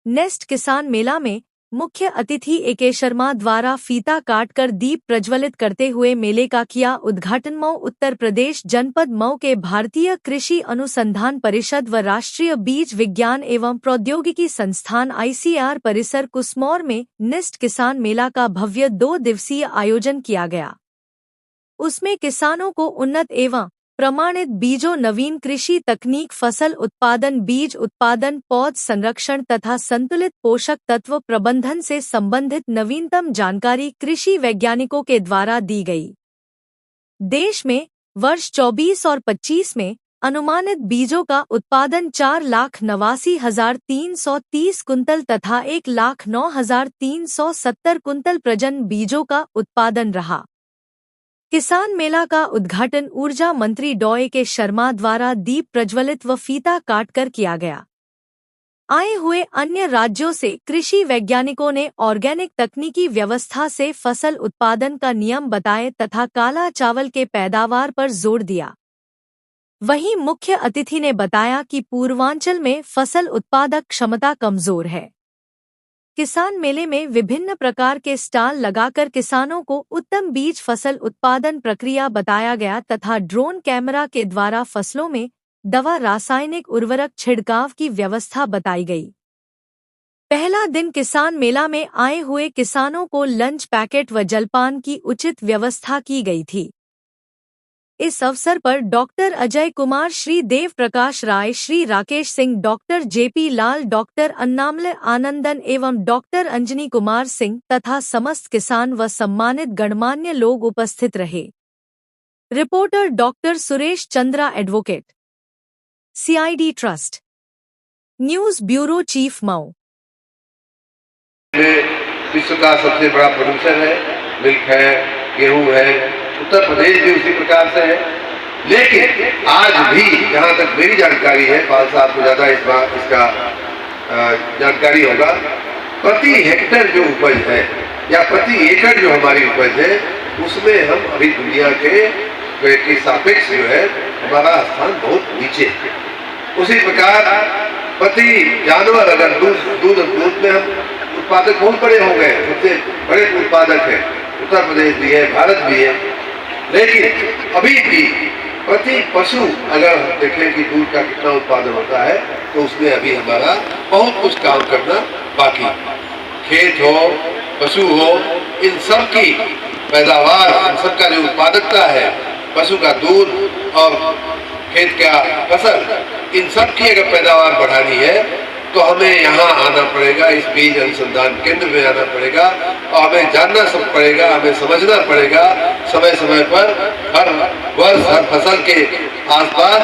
Nest किसान मेला में मुख्य अतिथि एके शर्मा द्वारा फीता काटकर दीप प्रज्वलित करते हुए मेले का किया उद्घाटन। मऊ उत्तर प्रदेश जनपद मऊ के भारतीय कृषि अनुसंधान परिषद व राष्ट्रीय बीज विज्ञान एवं प्रौद्योगिकी संस्थान ICAR परिसर कुसमौर में नेस्ट किसान मेला का भव्य 2 दिवसीय आयोजन किया गया। उसमें किसानों को उन्नत एवं प्रमाणित बीजों, नवीन कृषि तकनीक, फसल उत्पादन, बीज उत्पादन, पौध संरक्षण तथा संतुलित पोषक तत्व प्रबंधन से संबंधित नवीनतम जानकारी कृषि वैज्ञानिकों के द्वारा दी गई। देश में वर्ष 24 और 25 में अनुमानित बीजों का उत्पादन 4,89,330 कुंतल तथा 1,09,370 कुंतल प्रजनन बीजों का उत्पादन रहा। किसान मेला का उद्घाटन ऊर्जा मंत्री डॉ एके शर्मा द्वारा दीप प्रज्वलित व फीता काटकर किया गया। आए हुए अन्य राज्यों से कृषि वैज्ञानिकों ने ऑर्गेनिक तकनीकी व्यवस्था से फसल उत्पादन का नियम बताए तथा काला चावल के पैदावार पर जोर दिया। वहीं मुख्य अतिथि ने बताया कि पूर्वांचल में फसल उत्पादक क्षमता कमजोर है। किसान मेले में विभिन्न प्रकार के स्टॉल लगाकर किसानों को उत्तम बीज फसल उत्पादन प्रक्रिया बताया गया तथा ड्रोन कैमरा के द्वारा फसलों में दवा, रासायनिक उर्वरक छिड़काव की व्यवस्था बताई गई। पहला दिन किसान मेला में आए हुए किसानों को लंच पैकेट व जलपान की उचित व्यवस्था की गई थी। इस अवसर पर doctor Ajay Kumar, Shri Dev Prakash Rai, Shri Rakesh Singh, doctor JP लाल, डॉक्टर अन्नामले आनंदन एवं डॉक्टर अंजनी कुमार सिंह तथा समस्त किसान व सम्मानित गणमान्य लोग उपस्थित रहे। Reporter doctor Suresh Chandra, advocate, CID trust, news bureau chief, Mau. विश्व का सबसे बड़ा प्रोड्यूसर है, मिल्क है, गेहूं है, उत्तर प्रदेश भी उसी प्रकार से है। लेकिन आज भी जहाँ तक मेरी जानकारी है, पाल साहब को ज्यादा इसका जानकारी होगा, प्रति हेक्टेयर जो उपज है या प्रति एकड़ जो हमारी उपज है, उसमें हम अभी दुनिया के सापेक्ष जो है हमारा स्थान बहुत नीचे है। उसी प्रकार प्रति जानवर अगर दूध में हम उत्पादक बहुत बड़े हो गए, सबसे बड़े उत्पादक है, उत्तर प्रदेश भी है, भारत भी है। लेकिन अभी भी प्रति पशु अगर हम देखें कि दूध का कितना उत्पादन होता है, तो उसमें अभी हमारा बहुत कुछ काम करना बाकी। खेत हो, पशु हो, इन सब की पैदावार, इन सब का जो उत्पादकता है, पशु का दूध और खेत का फसल, इन सब की अगर पैदावार बढ़ानी है तो हमें यहाँ आना पड़ेगा, इस बीज अनुसंधान केंद्र में आना पड़ेगा और हमें जानना सब पड़ेगा, हमें समझना पड़ेगा समय समय पर, हर वर्ष हर फसल के आसपास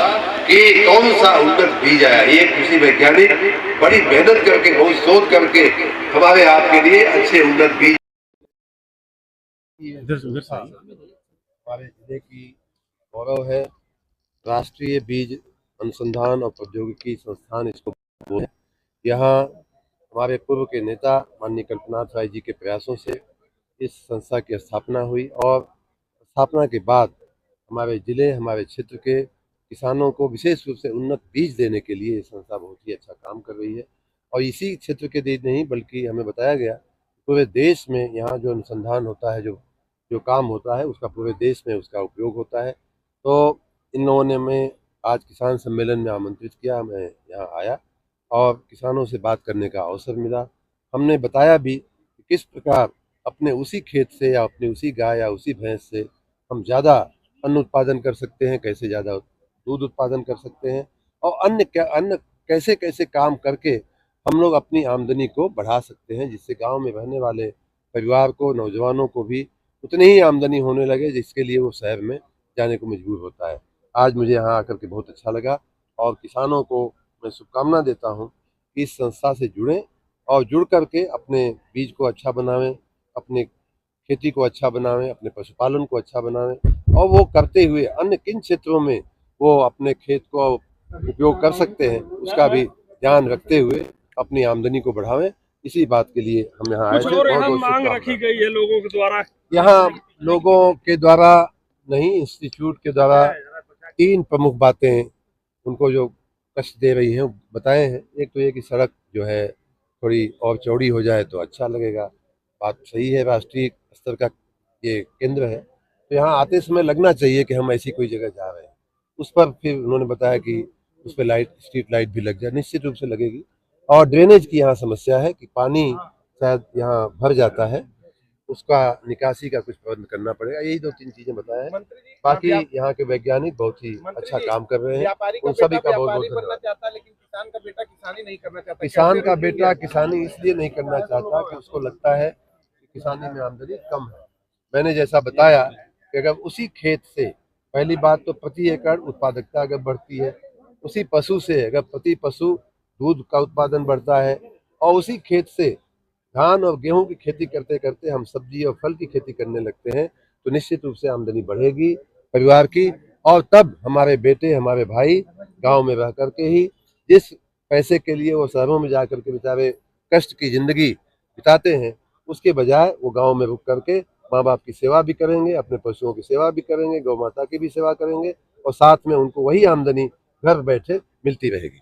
कि कौन सा उन्नत बीज आया। ये कृषि वैज्ञानिक बड़ी मेहनत करके, बहुत शोध करके हमारे आपके लिए अच्छे उन्नत बीज हमारे जिले की गौरव है। राष्ट्रीय बीज अनुसंधान और प्रौद्योगिकी संस्थान इसको बोलते हैं। यहाँ हमारे पूर्व के नेता माननीय कल्पनाथ राय जी के प्रयासों से इस संस्था की स्थापना हुई और स्थापना के बाद हमारे जिले, हमारे क्षेत्र के किसानों को विशेष रूप से उन्नत बीज देने के लिए ये संस्था बहुत ही अच्छा काम कर रही है। और इसी क्षेत्र के लिए नहीं बल्कि हमें बताया गया पूरे देश में यहाँ जो अनुसंधान होता है, जो काम होता है, उसका पूरे देश में उसका उपयोग होता है। तो इन लोगों ने हमें आज किसान सम्मेलन में आमंत्रित किया, मैं यहाँ आया और किसानों से बात करने का अवसर मिला। हमने बताया भी कि किस प्रकार अपने उसी खेत से या अपनी उसी गाय या उसी भैंस से हम ज़्यादा अन्न उत्पादन कर सकते हैं, कैसे ज़्यादा दूध उत्पादन कर सकते हैं और अन्य कैसे कैसे काम करके हम लोग अपनी आमदनी को बढ़ा सकते हैं, जिससे गांव में रहने वाले परिवार को, नौजवानों को भी उतनी ही आमदनी होने लगे जिसके लिए वो शहर में जाने को मजबूर होता है। आज मुझे यहाँ आकर के बहुत अच्छा लगा और किसानों को मैं शुभकामना देता हूँ कि इस संस्था से जुड़ें और जुड़ करके अपने बीज को अच्छा बनावें, अपने खेती को अच्छा बनावें, अपने पशुपालन को अच्छा बनावें और वो करते हुए अन्य किन क्षेत्रों में वो अपने खेत को उपयोग कर सकते हैं उसका भी ध्यान रखते हुए अपनी आमदनी को बढ़ावें। इसी बात के लिए हम यहाँ आए थे। बहुत मांग रखी गई है लोगों के द्वारा, यहाँ लोगों के द्वारा नहीं, इंस्टीट्यूट के द्वारा 3 प्रमुख बातें उनको जो कष्ट दे रही हैं बताए हैं। एक तो ये कि सड़क जो है थोड़ी और चौड़ी हो जाए तो अच्छा लगेगा। बात सही है, राष्ट्रीय स्तर का ये केंद्र है, तो यहाँ आते समय लगना चाहिए कि हम ऐसी कोई जगह जा रहे हैं। उस पर फिर उन्होंने बताया कि उस पर लाइट, स्ट्रीट लाइट भी लग जाए, निश्चित रूप से लगेगी। और ड्रेनेज की यहाँ समस्या है कि पानी शायद यहाँ भर जाता है, उसका निकासी का कुछ प्रबंध करना पड़ेगा। यही 2-3 चीजें बताया है। बाकी यहाँ के वैज्ञानिक बहुत ही अच्छा काम कर रहे हैं, उन सभी का बहुत बहुत धन्यवाद। चाहता है लेकिन किसान का बेटा किसानी नहीं करना चाहता। किसान का बेटा किसानी इसलिए नहीं करना चाहता कि उसको लगता है कि किसानी में आमदनी कम है। मैंने जैसा बताया कि अगर उसी खेत से, पहली बात तो प्रति एकड़ उत्पादकता अगर बढ़ती है, उसी पशु से अगर प्रति पशु दूध का उत्पादन बढ़ता है, और उसी खेत से धान और गेहूं की खेती करते करते हम सब्जी और फल की खेती करने लगते हैं, तो निश्चित रूप से आमदनी बढ़ेगी परिवार की। और तब हमारे बेटे, हमारे भाई गांव में रह करके ही जिस पैसे के लिए वो शहरों में जा करके बेचारे कष्ट की जिंदगी बिताते हैं, उसके बजाय वो गांव में रुक करके माँ बाप की सेवा भी करेंगे, अपने पशुओं की सेवा भी करेंगे, गौ माता की भी सेवा करेंगे, और साथ में उनको वही आमदनी घर बैठे मिलती रहेगी।